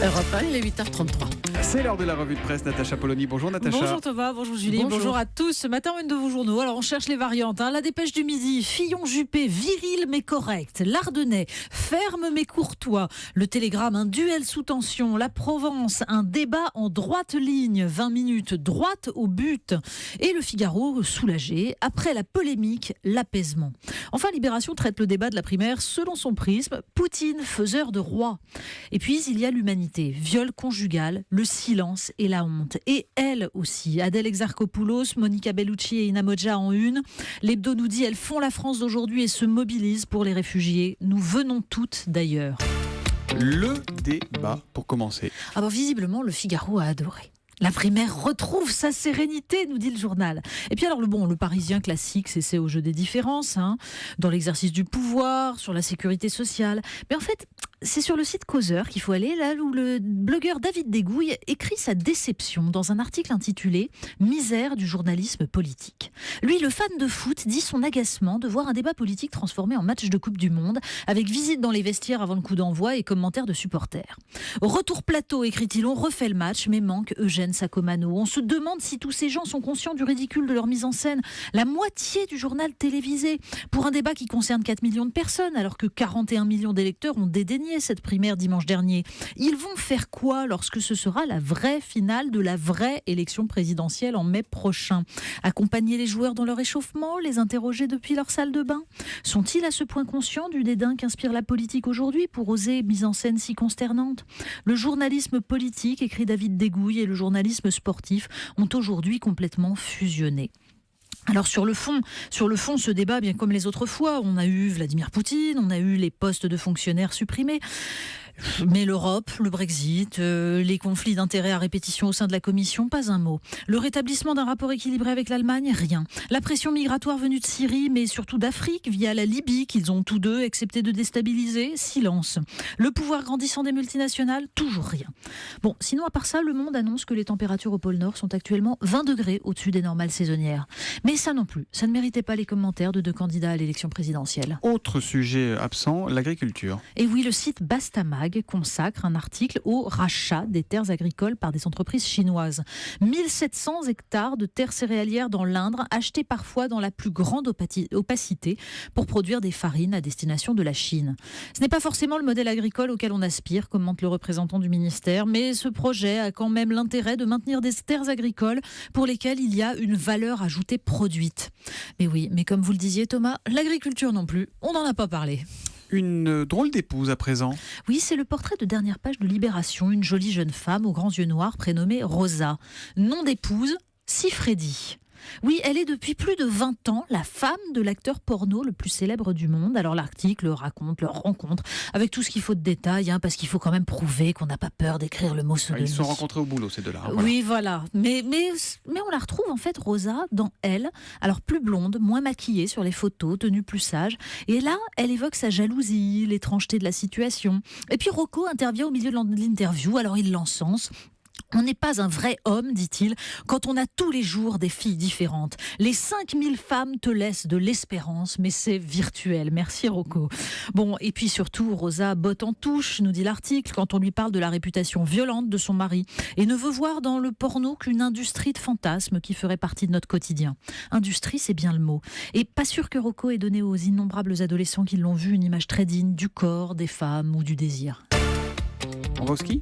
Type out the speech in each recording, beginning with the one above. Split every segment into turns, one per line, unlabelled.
Europe 1, il est 8h33.
C'est l'heure de la revue de presse. Natacha Polony. Bonjour Natacha.
Bonjour Thomas, bonjour Julie, bonjour à tous. Ce matin, une de vos journaux. Alors on cherche les variantes. La Dépêche du Midi, Fillon Juppé, viril mais correct. L'Ardennais, ferme mais courtois. Le Télégramme, un duel sous tension. La Provence, un débat en droite ligne, 20 minutes, droite au but. Et le Figaro, soulagé. Après la polémique, l'apaisement. Enfin, Libération traite le débat de la primaire selon son prisme. Poutine, faiseur de roi. Et puis, il y a l'humanité. Viol conjugal, le silence et la honte. Et elle aussi. Adèle Exarchopoulos, Monica Bellucci et Ina Modja en une. L'Hebdo nous dit, elles font la France d'aujourd'hui et se mobilisent pour les réfugiés. Nous venons toutes d'ailleurs.
Le débat, pour commencer.
Visiblement, le Figaro a adoré. La primaire retrouve sa sérénité, nous dit le journal. Et puis alors, le Parisien classique, c'est au jeu des différences, dans l'exercice du pouvoir, sur la sécurité sociale. Mais en fait, c'est sur le site Causeur qu'il faut aller, là où le blogueur David Dégouille écrit sa déception dans un article intitulé « Misère du journalisme politique ». Lui, le fan de foot, dit son agacement de voir un débat politique transformé en match de Coupe du Monde, avec visite dans les vestiaires avant le coup d'envoi et commentaires de supporters. Retour plateau, écrit-il, on refait le match, mais manque Eugène Sacomano. On se demande si tous ces gens sont conscients du ridicule de leur mise en scène. La moitié du journal télévisé, pour un débat qui concerne 4 millions de personnes, alors que 41 millions d'électeurs ont dédaigné cette primaire dimanche dernier. Ils vont faire quoi lorsque ce sera la vraie finale de la vraie élection présidentielle en mai prochain? Accompagner les joueurs dans leur échauffement, les interroger depuis leur salle de bain? Sont-ils à ce point conscients du dédain qu'inspire la politique aujourd'hui pour oser mise en scène si consternante? Le journalisme politique, écrit David Dégouille, et le journalisme sportif ont aujourd'hui complètement fusionné. Alors sur le fond, ce débat, bien comme les autres fois, on a eu Vladimir Poutine, on a eu les postes de fonctionnaires supprimés. Mais l'Europe, le Brexit, les conflits d'intérêts à répétition au sein de la Commission, pas un mot. Le rétablissement d'un rapport équilibré avec l'Allemagne, rien. La pression migratoire venue de Syrie, mais surtout d'Afrique, via la Libye, qu'ils ont tous deux accepté de déstabiliser, silence. Le pouvoir grandissant des multinationales, toujours rien. Bon, sinon à part ça, le Monde annonce que les températures au pôle Nord sont actuellement 20 degrés au-dessus des normales saisonnières. Mais ça non plus, ça ne méritait pas les commentaires de deux candidats à l'élection présidentielle.
Autre sujet absent, l'agriculture.
Et oui, le site Bastamag consacre un article au rachat des terres agricoles par des entreprises chinoises. 1700 hectares de terres céréalières dans l'Indre, achetés parfois dans la plus grande opacité pour produire des farines à destination de la Chine. Ce n'est pas forcément le modèle agricole auquel on aspire, commente le représentant du ministère, mais ce projet a quand même l'intérêt de maintenir des terres agricoles pour lesquelles il y a une valeur ajoutée produite. Mais oui, mais comme vous le disiez Thomas, l'agriculture non plus, on n'en a pas parlé.
Une drôle d'épouse à présent.
Oui, c'est le portrait de dernière page de Libération, une jolie jeune femme aux grands yeux noirs prénommée Rosa. Nom d'épouse, Sifredi. Oui, elle est depuis plus de 20 ans la femme de l'acteur porno le plus célèbre du monde. Alors l'article raconte leur rencontre avec tout ce qu'il faut de détails, parce qu'il faut quand même prouver qu'on n'a pas peur d'écrire le mot sodomie.
Ils se sont rencontrés au boulot, ces deux-là.
Voilà. Oui, voilà. Mais on la retrouve en fait, Rosa, dans Elle. Alors plus blonde, moins maquillée sur les photos, tenue plus sage. Et là, elle évoque sa jalousie, l'étrangeté de la situation. Et puis Rocco intervient au milieu de l'interview, alors il l'encense. On n'est pas un vrai homme, dit-il, quand on a tous les jours des filles différentes. Les 5000 femmes te laissent de l'espérance, mais c'est virtuel. Merci Rocco. Bon, et puis surtout, Rosa botte en touche, nous dit l'article, quand on lui parle de la réputation violente de son mari, et ne veut voir dans le porno qu'une industrie de fantasmes qui ferait partie de notre quotidien. Industrie, c'est bien le mot. Et pas sûr que Rocco ait donné aux innombrables adolescents qui l'ont vu une image très digne du corps, des femmes ou du désir.
On va au ski ?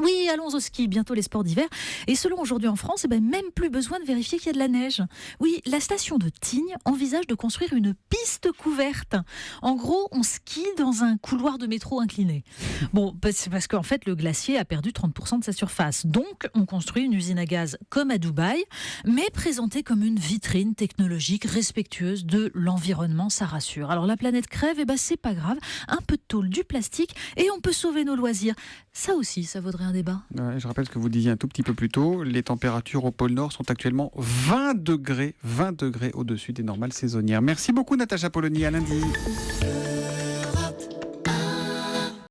Oui, allons au ski, bientôt les sports d'hiver. Et selon Aujourd'hui en France, même plus besoin de vérifier qu'il y a de la neige. Oui, la station de Tignes envisage de construire une piste couverte. En gros, on skie dans un couloir de métro incliné. Bon, c'est parce qu'en fait, le glacier a perdu 30% de sa surface. Donc, on construit une usine à gaz comme à Dubaï, mais présentée comme une vitrine technologique respectueuse de l'environnement, ça rassure. Alors, la planète crève, c'est pas grave. Un peu de tôle, du plastique, et on peut sauver nos loisirs. Ça aussi, ça vaudrait un débat.
Ouais, je rappelle ce que vous disiez un tout petit peu plus tôt. Les températures au pôle Nord sont actuellement 20 degrés au-dessus des normales saisonnières. Merci beaucoup Natacha Polony, à lundi.